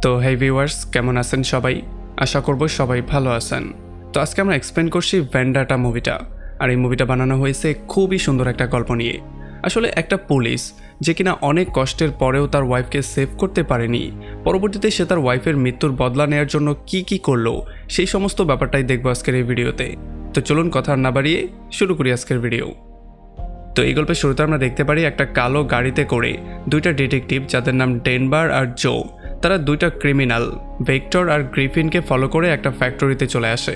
তো হেই ভিউয়ার্স, কেমন আছেন সবাই? আশা করব সবাই ভালো আছেন। তো আজকে আমরা এক্সপ্লেন করছি ভেন্ডাটা মুভিটা। আর এই মুভিটা বানানো হয়েছে খুবই সুন্দর একটা গল্প নিয়ে। আসলে একটা পুলিশ যে কিনা অনেক কষ্টের পরেও তার ওয়াইফকে সেভ করতে পারেনি, পরবর্তীতে সে তার ওয়াইফের মৃত্যুর বদলা নেওয়ার জন্য কি করলো সেই সমস্ত ব্যাপারটাই দেখবো আজকের এই ভিডিওতে। তো চলুন কথা না বাড়িয়ে শুরু করি আজকের ভিডিও। তো এই গল্পের শুরুতে আমরা দেখতে পারি একটা কালো গাড়িতে করে দুইটা ডিটেকটিভ, যাদের নাম ডেনভার আর জো, তারা দুইটা ক্রিমিনাল ভেক্টর আর গ্রিফিনকে ফলো করে একটা ফ্যাক্টরিতে চলে আসে।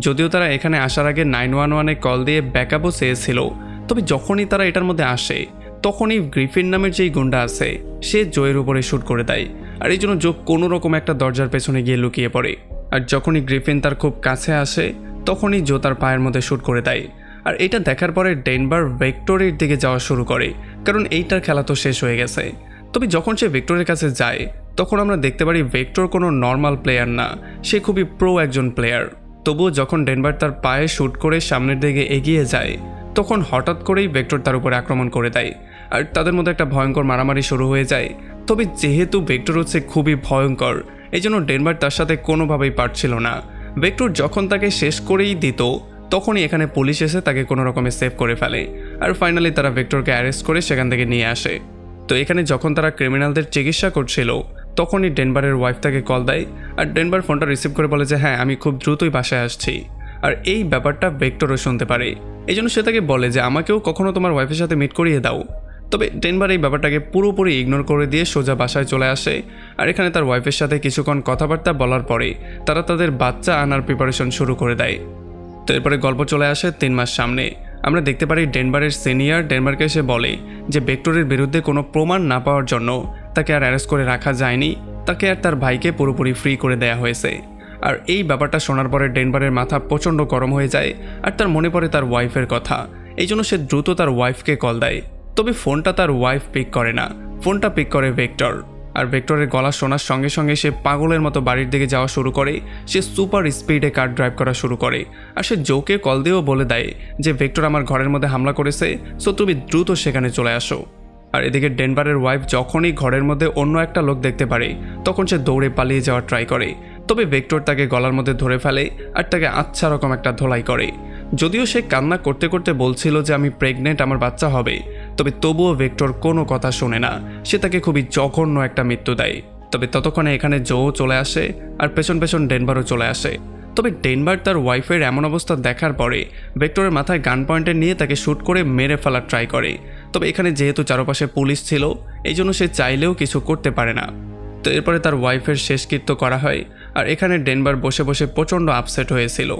যদিও তারা এখানে আসার আগে 911-এ কল দিয়ে ব্যাকআপও চেয়েছিল, তবে যখনই তারা এটার মধ্যে আসে তখনই গ্রিফিন নামের যেই গুন্ডা আছে সে জোয়ের উপরে শ্যুট করে দেয়। আর এই জন্য জো কোনো রকম একটা দরজার পেছনে গিয়ে লুকিয়ে পড়ে। আর যখনই গ্রিফিন তার খুব কাছে আসে তখনই জো তার পায়ের মধ্যে শ্যুট করে দেয়। আর এটা দেখার পরে ডেনভার ভেক্টরের দিকে যাওয়া শুরু করে, কারণ এইটার খেলা তো শেষ হয়ে গেছে। তবে যখন সে ভেক্টরের কাছে যায় তখন আমরা দেখতে পারি ভেক্টর কোনো নর্মাল প্লেয়ার না, সে খুবই প্রো একজন প্লেয়ার। তবুও যখন ডেনভার তার পায়ে শ্যুট করে সামনের দিকে এগিয়ে যায় তখন হঠাৎ করেই ভেক্টর তার উপরে আক্রমণ করে দেয়। আর তাদের মধ্যে একটা ভয়ঙ্কর মারামারি শুরু হয়ে যায়। তবে যেহেতু ভেক্টর হচ্ছে খুবই ভয়ঙ্কর, এই জন্য ডেনভার তার সাথে কোনোভাবেই পারছিল না। ভেক্টর যখন তাকে শেষ করেই দিত তখনই এখানে পুলিশ এসে তাকে কোনো রকমে সেভ করে ফেলে। আর ফাইনালি তারা ভেক্টরকে অ্যারেস্ট করে সেখান থেকে নিয়ে আসে। তো এখানে যখন তারা ক্রিমিনালদের চিকিৎসা করছিল তখনই ডেনভারের ওয়াইফ তাকে কল দেয়। আর ডেনভার ফোনটা রিসিভ করে বলে যে হ্যাঁ, আমি খুব দ্রুতই বাসায় আসছি। আর এই ব্যাপারটা ভেক্টরও শুনতে পারে, এই জন্য সে তাকে বলে যে আমাকেও কখনো তোমার ওয়াইফের সাথে মিট করিয়ে দাও। তবে ডেনভার এই ব্যাপারটাকে পুরোপুরি ইগনোর করে দিয়ে সোজা বাসায় চলে আসে। আর এখানে তার ওয়াইফের সাথে কিছুক্ষণ কথাবার্তা বলার পরে তারা তাদের বাচ্চা আনার প্রিপারেশন শুরু করে দেয়। তো এরপরে গল্প চলে আসে 3 মাস সামনে। আমরা দেখতে পারি ডেনভারের সিনিয়র ডেনভারকে এসে বলে যে ভেক্টরের বিরুদ্ধে কোনো প্রমাণ না পাওয়ার জন্য তাকে আর অ্যারেস্ট করে রাখা যায়নি, তাকে আর তার ভাইকে পুরোপুরি ফ্রি করে দেয়া হয়েছে। আর এই ব্যাপারটা শোনার পরে ডেনভারের মাথা প্রচণ্ড গরম হয়ে যায় আর তার মনে পড়ে তার ওয়াইফের কথা। এই জন্য সে দ্রুত তার ওয়াইফকে কল দেয়। তবে ফোনটা তার ওয়াইফ পিক করে না, ফোনটা পিক করে ভেক্টর। আর ভেক্টরের গলা শোনার সঙ্গে সঙ্গে সে পাগলের মতো বাড়ির দিকে যাওয়া শুরু করে। সে সুপার স্পিডে কার ড্রাইভ করা শুরু করে। আর সে জোকে কল দিয়েও বলে দেয় যে ভেক্টর আমার ঘরের মধ্যে হামলা করেছে, সো তুমি দ্রুত সেখানে চলে আসো। আর এদিকে ডেনভারের ওয়াইফ যখনই ঘরের মধ্যে অন্য একটা লোক দেখতে পারে তখন সে দৌড়ে পালিয়ে যাওয়ার ট্রাই করে। তবে ভেক্টর তাকে গলার মধ্যে ধরে ফেলে আর তাকে আচ্ছা রকম একটা ধোলাই করে। যদিও সে কান্না করতে করতে বলছিল যে আমি প্রেগনেন্ট, আমার বাচ্চা হবে, তবে তবুও ভেক্টর কোনো কথা শোনে না। সে তাকে খুবই জঘন্য একটা মৃত্যু দেয়। তবে ততক্ষণে এখানে জো চলে আসে আর পেছন পেছন ডেনভারও চলে আসে। তবে ডেনভার তার ওয়াইফের এমন অবস্থা দেখার পরে ভেক্টরের মাথায় গান পয়েন্টে নিয়ে তাকে শ্যুট করে মেরে ফেলার ট্রাই করে। তবে এখানে যেহেতু চারপাশে পুলিশ ছিল এই জন্য সে চাইলেও কিছু করতে পারে না। তো এরপরে তার ওয়াইফের শেষকৃত্য করা হয়। আর এখানে ডেনভার বসে বসে প্রচণ্ড আপসেট হয়েছিল।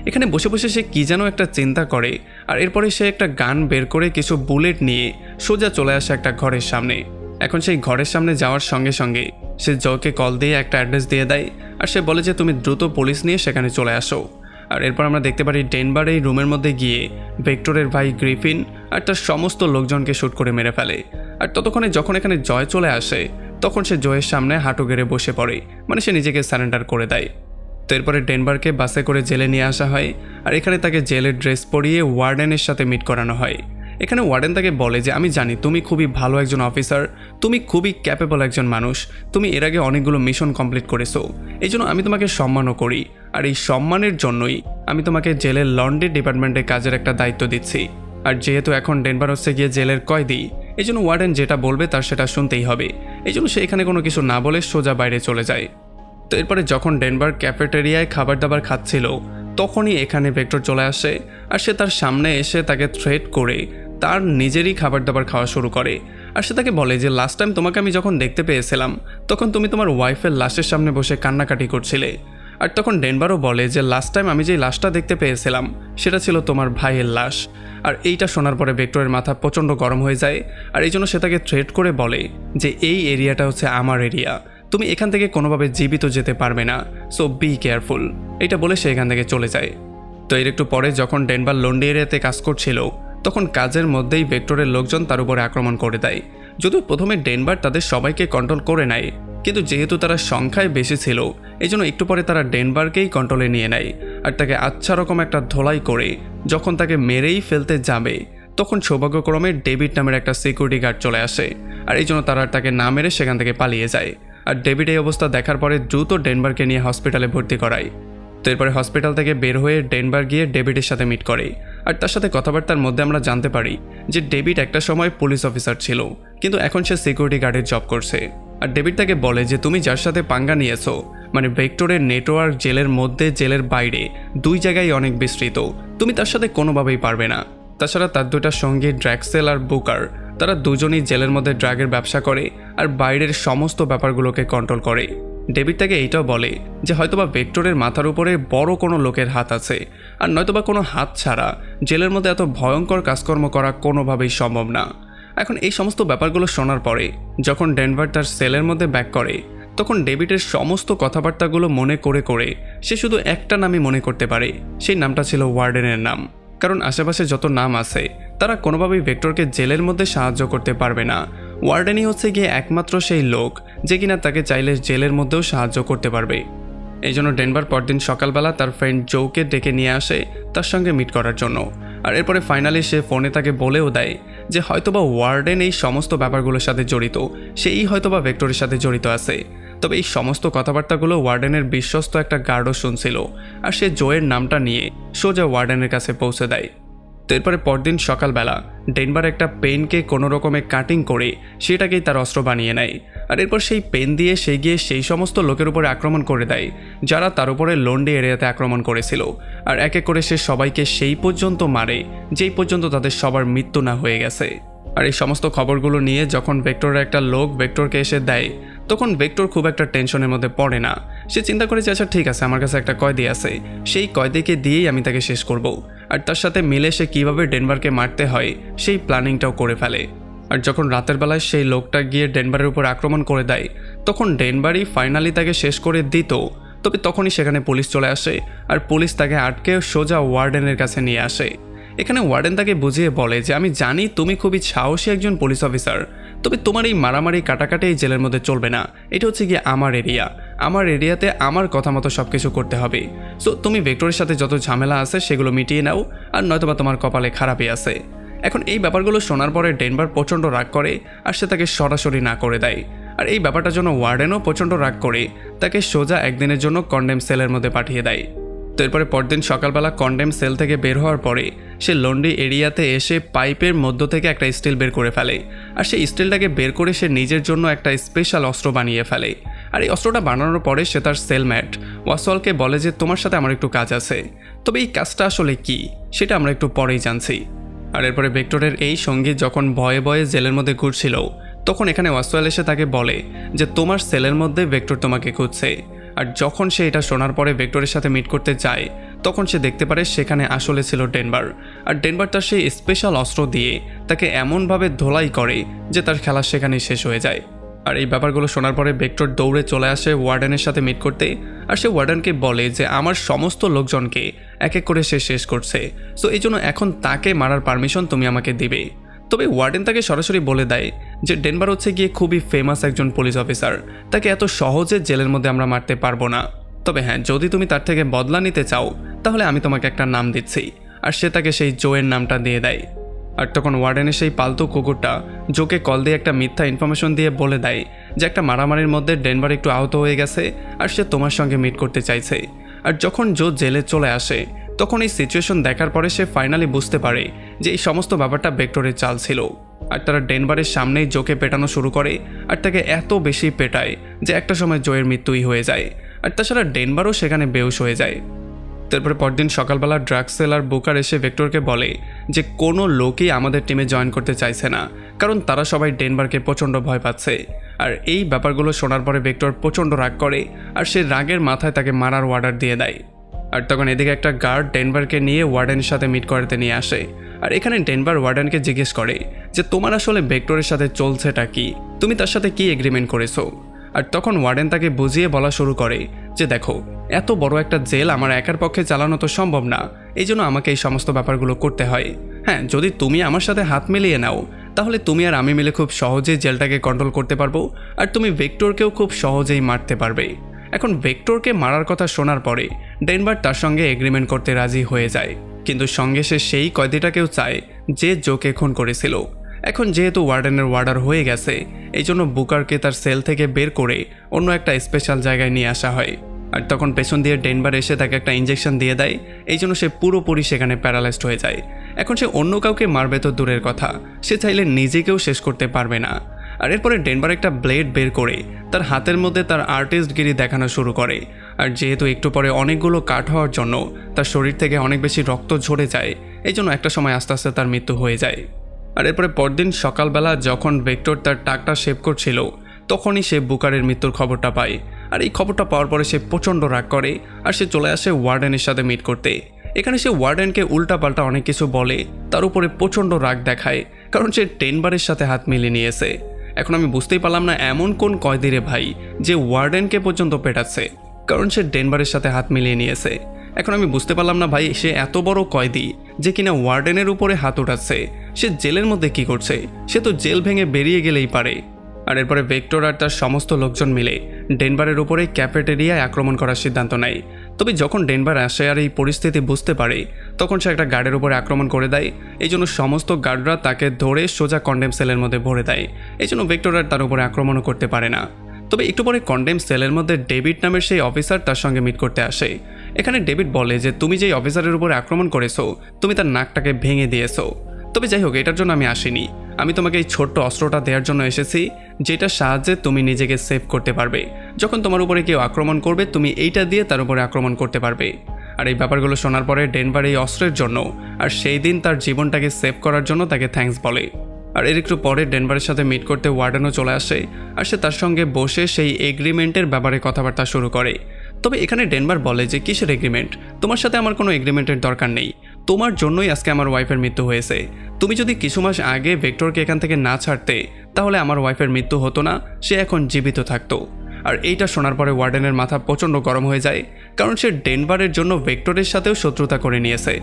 এখানে বসে বসে সে কী যেন একটা চিন্তা করে। আর এরপরে সে একটা গান বের করে কিছু বুলেট নিয়ে সোজা চলে আসে একটা ঘরের সামনে। এখন সেই ঘরের সামনে যাওয়ার সঙ্গে সঙ্গে সে জয়কে কল দিয়ে একটা অ্যাড্রেস দিয়ে দেয়। আর সে বলে যে তুমি দ্রুত পুলিশ নিয়ে সেখানে চলে আসো। আর এরপর আমরা দেখতে পারি ডেনভার এই রুমের মধ্যে গিয়ে ভেক্টরের ভাই গ্রিফিন আর তার সমস্ত লোকজনকে শ্যুট করে মেরে ফেলে। আর ততক্ষণে যখন এখানে জয় চলে আসে তখন সে জয়ের সামনে হাঁটু গেড়ে বসে পড়ে, মানে সে নিজেকে সারেন্ডার করে দেয়। তো এরপরে ডেনভারকে বাসে করে জেলে নিয়ে আসা হয়। আর এখানে তাকে জেলের ড্রেস পরিয়ে ওয়ার্ডেনের সাথে মিট করানো হয়। এখানে ওয়ার্ডেন তাকে বলে যে আমি জানি তুমি খুবই ভালো একজন অফিসার, তুমি খুবই ক্যাপেবল একজন মানুষ, তুমি এর আগে অনেকগুলো মিশন কমপ্লিট করেছো, এই জন্য আমি তোমাকে সম্মানও করি। আর এই সম্মানের জন্যই আমি তোমাকে জেলের লন্ড্রি ডিপার্টমেন্টে কাজের একটা দায়িত্ব দিচ্ছি। আর যেহেতু এখন ডেনভার হচ্ছে গিয়ে জেলের কয়েদি, এই জন্য ওয়ার্ডেন যেটা বলবে তার সেটা শুনতেই হবে। এই জন্য সে এখানে কোনো কিছু না বলে সোজা বাইরে চলে যায়। তো এরপরে যখন ডেনভার ক্যাফেটেরিয়ায় খাবার দাবার খাচ্ছিল তখনই এখানে ভেক্টর চলে আসে। আর সে তার সামনে এসে তাকে থ্রেট করে তার নিজেরই খাবার দাবার খাওয়া শুরু করে। আর সে তাকে বলে যে লাস্ট টাইম তোমাকে আমি যখন দেখতে পেয়েছিলাম তখন তুমি তোমার ওয়াইফের লাশের সামনে বসে কান্নাকাটি করছিলে। আর তখন ডেনভারও বলে যে লাস্ট টাইম আমি যেই লাশটা দেখতে পেয়েছিলাম সেটা ছিল তোমার ভাইয়ের লাশ। আর এইটা শোনার পরে ভেক্টরের মাথা প্রচণ্ড গরম হয়ে যায়। আর এই জন্য সে তাকে থ্রেট করে বলে যে এই এরিয়াটা হচ্ছে আমার এরিয়া, তুমি এখান থেকে কোনোভাবে জীবিত যেতে পারবে না, সো বি কেয়ারফুল। এটা বলে সে এখান থেকে চলে যায়। তো এর একটু পরে যখন ডেনভার লন্ডি এরিয়াতে কাজ করছিল তখন কাজের মধ্যেই ভেক্টরের লোকজন তার উপরে আক্রমণ করে দেয়। যদিও প্রথমে ডেনভার তাদের সবাইকে কন্ট্রোল করে নেয়, কিন্তু যেহেতু তারা সংখ্যায় বেশি ছিল এই জন্য একটু পরে তারা ডেনভারকেই কন্ট্রোলে নিয়ে নেয়। আর তাকে আচ্ছা রকম একটা ধোলাই করে যখন তাকে মেরেই ফেলতে যাবে তখন সৌভাগ্যক্রমে ডেভিড নামের একটা সিকিউরিটি গার্ড চলে আসে। আর এই জন্য তারা তাকে না মেরে সেখান থেকে পালিয়ে যায়। আর ডেভিড এই অবস্থা দেখার পরে দ্রুত ডেনভারকে নিয়ে হসপিটালে ভর্তি করায়। তো এরপরে হসপিটাল থেকে বের হয়ে ডেনভার গিয়ে ডেভিডের সাথে মিট করে। আর তার সাথে কথাবার্তার মধ্যে আমরা জানতে পারি যে ডেভিড একটা সময় পুলিশ অফিসার ছিল, কিন্তু এখন সে সিকিউরিটি গার্ডের জব করছে। আর ডেভিড তাকে বলে যে তুমি যার সাথে পাঙ্গা নিয়েছো, মানে ভেক্টরের নেটওয়ার্ক জেলের মধ্যে জেলের বাইরে 2 জায়গায় অনেক বিস্তৃত, তুমি তার সাথে কোনোভাবেই পারবে না। তাছাড়া তার 2টা সঙ্গী ড্র্যাক্সেল আর বুকার, তারা দুজনেই জেলের মধ্যে ড্রাগের ব্যবসা করে আর বাইরের সমস্ত ব্যাপারগুলোকে কন্ট্রোল করে। ডেভিড তাকে এইটাও বলে যে হয়তোবা ভেক্টরের মাথার উপরে বড় কোনো লোকের হাত আছে, আর নয়তোবা কোনো হাত ছাড়া জেলের মধ্যে এত ভয়ঙ্কর কাজকর্ম করা কোনোভাবেই সম্ভব না। এখন এই সমস্ত ব্যাপারগুলো শোনার পরে যখন ডেনভার তার সেলের মধ্যে ব্যাক করে, তখন ডেভিডের সমস্ত কথাবার্তাগুলো মনে করে করে সে শুধু একটা নামই মনে করতে পারে, সেই নামটা ছিল ওয়ার্ডেনের নাম। কারণ আশেপাশে যত নাম আছে তারা কোনোভাবেই ভেক্টরকে জেলের মধ্যে সাহায্য করতে পারবে না। ওয়ার্ডেনই হচ্ছে গিয়ে একমাত্র সেই লোক যে কিনা তাকে চাইলে জেলের মধ্যেও সাহায্য করতে পারবে। এই জন্য ডেনভার পরদিন সকালবেলা তার ফ্রেন্ড জোকে ডেকে নিয়ে আসে তার সঙ্গে মিট করার জন্য। আর এরপরে ফাইনালি সে ফোনে তাকে বলেও দেয় যে হয়তোবা ওয়ার্ডেন এই সমস্ত ব্যাপারগুলোর সাথে জড়িত, সেই হয়তোবা ভেক্টরের সাথে জড়িত আছে। তবে এই সমস্ত কথাবার্তাগুলো ওয়ার্ডেনের বিশ্বস্ত একটা গার্ডও শুনছিল, আর সে জোয়ের নামটা নিয়ে সোজা ওয়ার্ডেনের কাছে পৌঁছে দেয়। তো এরপরে পরদিন সকালবেলা ডেনভার একটা পেনকে কোনো রকমে কাটিং করে সেটাকেই তার অস্ত্র বানিয়ে নেয়। আর এরপর সেই পেন দিয়ে সে গিয়ে সেই সমস্ত লোকের উপরে আক্রমণ করে দেয় যারা তার উপরে লন্ডি এরিয়াতে আক্রমণ করেছিল। আর এক এক করে সে সবাইকে সেই পর্যন্ত মারে যেই পর্যন্ত তাদের সবার মৃত্যু না হয়ে গেছে। আর এই সমস্ত খবরগুলো নিয়ে যখন ভেক্টরের একটা লোক ভেক্টরকে এসে দেয়, তখন ভেক্টর খুব একটা টেনশনের মধ্যে পড়ে না। সে চিন্তা করে যে আচ্ছা ঠিক আছে, আমার কাছে একটা কয়েদি আছে, সেই কয়েদিকে দিয়েই আমি তাকে শেষ করব। আর তার সাথে মিলে সে কীভাবে ডেনভারকে মারতে হয় সেই প্ল্যানিংটাও করে ফেলে। আর যখন রাতের বেলায় সেই লোকটা গিয়ে ডেনভারের উপর আক্রমণ করে দেয়, তখন ডেনভারই ফাইনালি তাকে শেষ করে দিত। তবে তখনই সেখানে পুলিশ চলে আসে, আর পুলিশ তাকে আটকে সোজা ওয়ার্ডেনের কাছে নিয়ে আসে। এখানে ওয়ার্ডেন তাকে বুঝিয়ে বলে যে আমি জানি তুমি খুবই সাহসী একজন পুলিশ অফিসার, তবে তোমার এই মারামারি কাটাকাটি এই জেলের মধ্যে চলবে না। এটা হচ্ছে গিয়ে আমার এরিয়া, আমার এরিয়াতে আমার কথা মতো সব কিছু করতে হবে। সো তুমি ভেক্টরের সাথে যত ঝামেলা আছে সেগুলো মিটিয়ে নাও, আর নয়তোবা তোমার কপালে খারাপই আছে। এখন এই ব্যাপারগুলো শোনার পরে ডেনভার প্রচণ্ড রাগ করে, আর সে তাকে সরাসরি না করে দেয়। আর এই ব্যাপারটার জন্য ওয়ার্ডেনও প্রচণ্ড রাগ করে তাকে সোজা একদিনের জন্য কন্ডেম সেলের মধ্যে পাঠিয়ে দেয়। তো এরপরে পরদিন সকালবেলা কন্ডেম সেল থেকে বের হওয়ার পরে সে লন্ডি এরিয়াতে এসে পাইপের মধ্য থেকে একটা স্টিল বের করে ফেলে। আর সেই স্টিলটাকে বের করে সে নিজের জন্য একটা স্পেশাল অস্ত্র বানিয়ে ফেলে। আর এই অস্ত্রটা বানানোর পরে সে তার সেলম্যাট ওয়াসওয়ালকে বলে যে তোমার সাথে আমার একটু কাজ আছে। তবে এই কাজটা আসলে কি সেটা আমরা একটু পরেই জানছি। আর এরপরে ভেক্টরের এই সঙ্গী যখন ভয়ে ভয়ে জেলের মধ্যে ঘুরছিল, তখন এখানে ওয়াসওয়াল এসে তাকে বলে যে তোমার সেলের মধ্যে ভেক্টর তোমাকে খুঁজছে। আর যখন সে এটা শোনার পরে ভেক্টরের সাথে মিট করতে যায়, তখন সে দেখতে পারে সেখানে আসলে ছিল ডেনভার। আর ডেনভার তার সেই স্পেশাল অস্ত্র দিয়ে তাকে এমনভাবে ধোলাই করে যে তার খেলা সেখানেই শেষ হয়ে যায়। আর এই ব্যাপারগুলো শোনার পরে ভেক্টর দৌড়ে চলে আসে ওয়ার্ডেনের সাথে মিট করতে। আর সে ওয়ার্ডেনকে বলে যে আমার সমস্ত লোকজনকে এক এক করে সে শেষ করছে, সো এই জন্য এখন তাকে মারার পারমিশন তুমি আমাকে দিবে। তবে ওয়ার্ডেন তাকে সরাসরি বলে দেয় যে ডেনভার হচ্ছে গিয়ে খুবই ফেমাস একজন পুলিশ অফিসার, তাকে এত সহজে জেলের মধ্যে আমরা মারতে পারবো না। তবে হ্যাঁ, যদি তুমি তার থেকে বদলা নিতে চাও তাহলে আমি তোমাকে একটা নাম দিচ্ছি। আর সে তাকে সেই জোয়ের নামটা দিয়ে দেয়। আর তখন ওয়ার্ডেনের সেই পালতু কুকুরটা জোকে কল দিয়ে একটা মিথ্যা ইনফরমেশন দিয়ে বলে দেয় যে একটা মারামারির মধ্যে ডেনভার একটু আহত হয়ে গেছে আর সে তোমার সঙ্গে মিট করতে চাইছে। আর যখন জো জেলে চলে আসে, তখন এই সিচুয়েশন দেখার পরে সে ফাইনালি বুঝতে পারে যে এই সমস্ত ব্যাপারটা ভেক্টরের চাল ছিল। আর তারা ডেনভারের সামনেই জোকে পেটানো শুরু করে, আর তাকে এত বেশি পেটায় যে একটা সময় জোয়ের মৃত্যুই হয়ে যায়। আর তাছাড়া ডেনভারও সেখানে বেহুশ হয়ে যায়। তারপরে পরদিন সকালবেলা ড্রাগসেল আর বুকার এসে ভেক্টরকে বলে যে কোনো লোকই আমাদের টিমে জয়েন করতে চাইছে না, কারণ তারা সবাই ডেনভারকে প্রচণ্ড ভয় পাচ্ছে। আর এই ব্যাপারগুলো শোনার পরে ভেক্টর প্রচণ্ড রাগ করে, আর সে রাগের মাথায় তাকে মারার অর্ডার দিয়ে দেয়। আর তখন এদিকে একটা গার্ড ডেনভারকে নিয়ে ওয়ার্ডেনের সাথে মিট করাতে নিয়ে আসে। আর এখানে ডেনভার ওয়ার্ডেনকে জিজ্ঞেস করে যে তোমার আসলে ভেক্টরের সাথে চলছেটা কি, তুমি তার সাথে কি এগ্রিমেন্ট করেছো। আর তখন ওয়ার্ডেন তাকে বুঝিয়ে বলা শুরু করে যে দেখো, এত বড় একটা জেল আমার একার পক্ষে চালানো তো সম্ভব না, এই জন্য আমাকে এই সমস্ত ব্যাপারগুলো করতে হয়। হ্যাঁ, যদি তুমি আমার সাথে হাত মিলিয়ে নাও তাহলে তুমি আর আমি মিলে খুব সহজেই জেলটাকে কন্ট্রোল করতে পারবো, আর তুমি ভেক্টরকেও খুব সহজেই মারতে পারবে। এখন ভেক্টরকে মারার কথা শোনার পরে ডেনভার তার সঙ্গে এগ্রিমেন্ট করতে রাজি হয়ে যায়, কিন্তু সঙ্গে সে সেই কয়েদিটাকেও চায় যে জোকে খুন করেছিল। এখন যেহেতু ওয়ার্ডেনের ওয়ার্ডার হয়ে গেছে, এই জন্য বুকারকে তার সেল থেকে বের করে অন্য একটা স্পেশাল জায়গায় নিয়ে আসা হয়। আর তখন পেছন দিয়ে ডেনভার এসে তাকে একটা ইঞ্জেকশন দিয়ে দেয়, এই জন্য সে পুরোপুরি সেখানে প্যারালাইজড হয়ে যায়। এখন সে অন্য কাউকে মারবে তো দূরের কথা, সে চাইলে নিজেকেও শেষ করতে পারবে না। আর এরপরে ডেনভার একটা ব্লেড বের করে তার হাতের মধ্যে তার আর্টিস্টগিরি দেখানো শুরু করে। আর যেহেতু একটু পরে অনেকগুলো কাট হওয়ার জন্য তার শরীর থেকে অনেক বেশি রক্ত ঝরে যায়, এই জন্য একটা সময় আস্তে আস্তে তার মৃত্যু হয়ে যায়। আর এরপরে পরদিন সকালবেলা যখন ভেক্টর তার টাকটা শেভ করছিল, তখনই সে বুকারের মৃত্যুর খবরটা পায়। আর এই খবরটা পাওয়ার পরে সে প্রচণ্ড রাগ করে আর সে চলে আসে ওয়ার্ডেনের সাথে মিট করতে। এখানে সে ওয়ার্ডেনকে উল্টাপাল্টা অনেক কিছু বলে, তার উপরে প্রচণ্ড রাগ দেখায়, কারণ সে ডেনভারের সাথে হাত মিলিয়ে নিয়েছে। এখন আমি বুঝতেই পারলাম না এমন কোন কয়েদি রে ভাই যে ওয়ার্ডেনকে পর্যন্ত পেটাচ্ছে, কারণ সে ডেনভারের সাথে হাত মিলিয়ে নিয়েছে। এখন আমি বুঝতে পারলাম না ভাই, সে এত বড় কয়েদি যে কিনা ওয়ার্ডেনের উপরে হাত উঠাচ্ছে, সে জেলের মধ্যে কি করছে? সে তো জেল ভেঙে বেরিয়ে গেলেই পারে। আর এরপরে ভেক্টর আর তার সমস্ত লোকজন মিলে ডেনভারের উপরে ক্যাফেটেরিয়ায় আক্রমণ করার সিদ্ধান্ত নেয়। তবে যখন ডেনভার আসে আর এই পরিস্থিতি বুঝতে পারে, তখন সে একটা গার্ডের উপরে আক্রমণ করে দেয়। এই জন্য সমস্ত গার্ডরা তাকে ধরে সোজা কন্ডেম সেলের মধ্যে ভরে দেয়। এই জন্য ভেক্টর আর তার উপরে আক্রমণও করতে পারে না। তবে একটু পরে কন্ডেম সেলের মধ্যে ডেভিড নামের সেই অফিসার তার সঙ্গে মিট করতে আসে। এখানে ডেভিড বলে যে তুমি যেই অফিসারের উপরে আক্রমণ করেছো, তুমি তার নাকটাকে ভেঙে দিয়েছো। তবে যাই হোক, এটার জন্য আমি আসিনি, আমি তোমাকে এই ছোট্ট অস্ত্রটা দেওয়ার জন্য এসেছি, যেটার সাহায্যে তুমি নিজেকে সেভ করতে পারবে। যখন তোমার উপরে কেউ আক্রমণ করবে, তুমি এইটা দিয়ে তার উপরে আক্রমণ করতে পারবে। আর এই ব্যাপারগুলো শোনার পরে ডেনভার এই অস্ত্রের জন্য আর সেই দিন তার জীবনটাকে সেভ করার জন্য তাকে থ্যাঙ্কস বলে। আর এর একটু পরে ডেনভারের সাথে মিট করতে ওয়ার্ডেনও চলে আসে আর সে তার সঙ্গে বসে সেই এগ্রিমেন্টের ব্যাপারে কথাবার্তা শুরু করে। তবে এখানে ডেনভার বলে যে কিসের এগ্রিমেন্ট? তোমার সাথে আমার কোনো এগ্রিমেন্টের দরকার নেই, তোমার জন্যই আজকে আমার ওয়াইফের মৃত্যু হয়েছে। তুমি যদি কিছু মাস আগে ভেক্টরকে এখান থেকে না ছাড়তে, তাহলে আমার ওয়াইফের মৃত্যু হতো না, সে এখন জীবিত থাকতো। আর এইটা শোনার পরে ওয়ার্ডেনের মাথা প্রচণ্ড গরম হয়ে যায়, কারণ সে ডেনভারের জন্য ভেক্টরের সাথেও শত্রুতা করে নিয়েছে।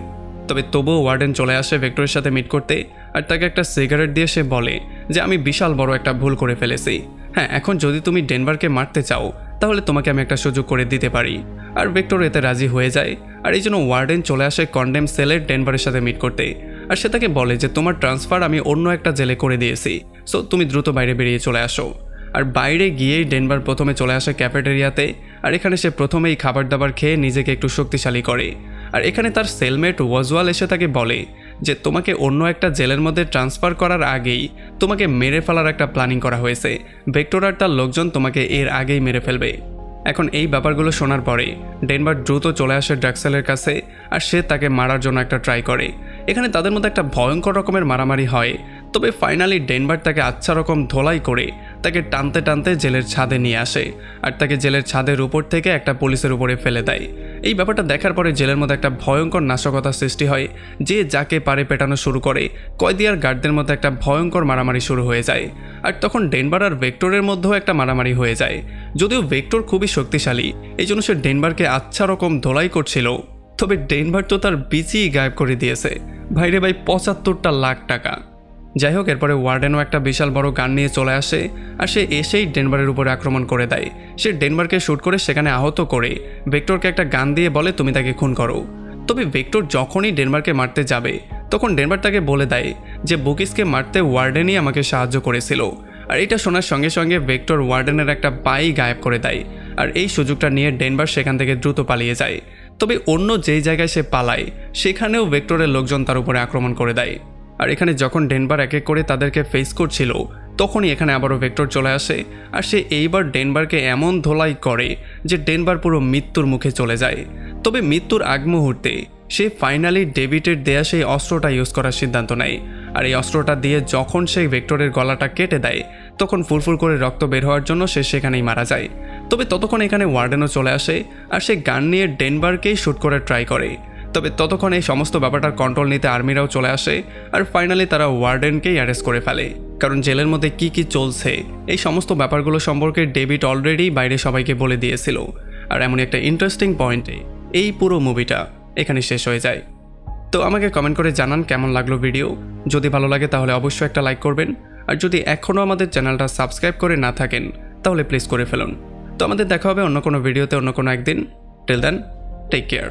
তবে তবুও ওয়ার্ডেন চলে আসে ভেক্টরের সাথে মিট করতে আর তাকে একটা সিগারেট দিয়ে সে বলে যে আমি বিশাল বড় একটা ভুল করে ফেলেছি। হ্যাঁ, এখন যদি তুমি ডেনভারকে মারতে চাও, তাহলে তোমাকে আমি একটা সুযোগ করে দিতে পারি। আর ভেক্টর এতে রাজি হয়ে যায়। আর এই জন্য ওয়ার্ডেন চলে আসে কন্ডেম সেলের ডেনভারের সাথে মিট করতে। আর সে তাকে বলে যে তোমার ট্রান্সফার আমি অন্য একটা জেলে করে দিয়েছি, সো তুমি দ্রুত বাইরে বেরিয়ে চলে আসো। আর বাইরে গিয়েই ডেনভার প্রথমে চলে আসে ক্যাফেটেরিয়াতে। আর এখানে সে প্রথমেই খাবার দাবার খেয়ে নিজেকে একটু শক্তিশালী করে। আর এখানে তার সেলমেট ওয়াজওয়াল এসে তাকে বলে যে তোমাকে অন্য একটা জেলের মধ্যে ট্রান্সফার করার আগেই তোমাকে মেরে ফেলার একটা প্ল্যানিং করা হয়েছে। ভেক্টর আর তার লোকজন তোমাকে এর আগেই মেরে ফেলবে। এখন এই ব্যাপারগুলো শোনার পরে ডেনভার দ্রুত চলে আসে ড্রাক্সেলের কাছে আর সে তাকে মারার জন্য একটা ট্রাই করে। এখানে তাদের মধ্যে একটা ভয়ঙ্কর রকমের মারামারি হয়। তবে ফাইনালি ডেনভার তাকে আচ্ছা রকম ধোলাই করে তাকে টানতে টানতে জেলের ছাদে নিয়ে আসে আর তাকে জেলের ছাদের উপর থেকে একটা পুলিশের উপরে ফেলে দেয়। এই ব্যাপারটা দেখার পরে জেলের মধ্যে একটা ভয়ঙ্কর নাশকতার সৃষ্টি হয়, যে যাকে পারে পেটানো শুরু করে। কয়েদি আর গার্ডদের মধ্যে একটা ভয়ঙ্কর মারামারি শুরু হয়ে যায়। আর তখন ডেনভার আর ভেক্টরের মধ্যেও একটা মারামারি হয়ে যায়। যদিও ভেক্টর খুবই শক্তিশালী, এই জন্য সে ডেনভারকে আচ্ছা রকম ধোলাই করছিল। তবে ডেনভার তো তার বিচিই গায়েব করে দিয়েছে ভাইরে ভাই, ৭৫টা লাখ টাকা। যাই হোক, এরপরে ওয়ার্ডেনও একটা বিশাল বড় গান নিয়ে চলে আসে আর সে এসেই ডেনভারের উপরে আক্রমণ করে দেয়। সে ডেনভারকে শ্যুট করে সেখানে আহত করে ভেক্টরকে একটা গান দিয়ে বলে তুমি তাকে খুন করো। তবে ভেক্টর যখনই ডেনভারকে মারতে যাবে, তখন ডেনভার তাকে বলে দেয় যে বুকিসকে মারতে ওয়ার্ডেনই আমাকে সাহায্য করেছিল। আর এটা শোনার সঙ্গে সঙ্গে ভেক্টর ওয়ার্ডেনের একটা পাই গায়েব করে দেয়। আর এই সুযোগটা নিয়ে ডেনভার সেখান থেকে দ্রুত পালিয়ে যায়। তবে অন্য যেই জায়গায় সে পালায়, সেখানেও ভেক্টরের লোকজন তার উপরে আক্রমণ করে দেয়। আর এখানে যখন ডেনভার এক এক করে তাদেরকে ফেস করছিল, তখনই এখানে আবারও ভেক্টর চলে আসে আর সে এইবার ডেনভারকে এমন ধোলাই করে যে ডেনভার পুরো মৃত্যুর মুখে চলে যায়। তবে মৃত্যুর আগ মুহূর্তে সে ফাইনালি ডেভিডের দেয়া সেই অস্ত্রটা ইউজ করার সিদ্ধান্ত নেয়। আর এই অস্ত্রটা দিয়ে যখন সে ভেক্টরের গলাটা কেটে দেয়, তখন ফুরফুর করে রক্ত বের হওয়ার জন্য সে সেখানেই মারা যায়। তবে ততক্ষণ এখানে ওয়ার্ডেনও চলে আসে আর সে গান নিয়ে ডেনভারকেই শ্যুট করে ট্রাই করে। তবে ততক্ষণ এই সমস্ত ব্যাপারটার কন্ট্রোল নিতে আর্মিরাও চলে আসে আর ফাইনালি তারা ওয়ার্ডেনকেই অ্যারেস্ট করে ফেলে। কারণ জেলের মধ্যে কি কি চলছে এই সমস্ত ব্যাপারগুলো সম্পর্কে ডেভিড অলরেডি বাইরে সবাইকে বলে দিয়েছিল। আর এমন একটা ইন্টারেস্টিং পয়েন্টে এই পুরো মুভিটা এখানে শেষ হয়ে যায়। তো আমাকে কমেন্ট করে জানান কেমন লাগলো ভিডিও। যদি ভালো লাগে তাহলে অবশ্যই একটা লাইক করবেন। আর যদি এখনও আমাদের চ্যানেলটা সাবস্ক্রাইব করে না থাকেন, তাহলে প্লিজ করে ফেলুন। তো আমাদের দেখা হবে অন্য কোনো ভিডিওতে অন্য কোনো একদিন। Till then, take care.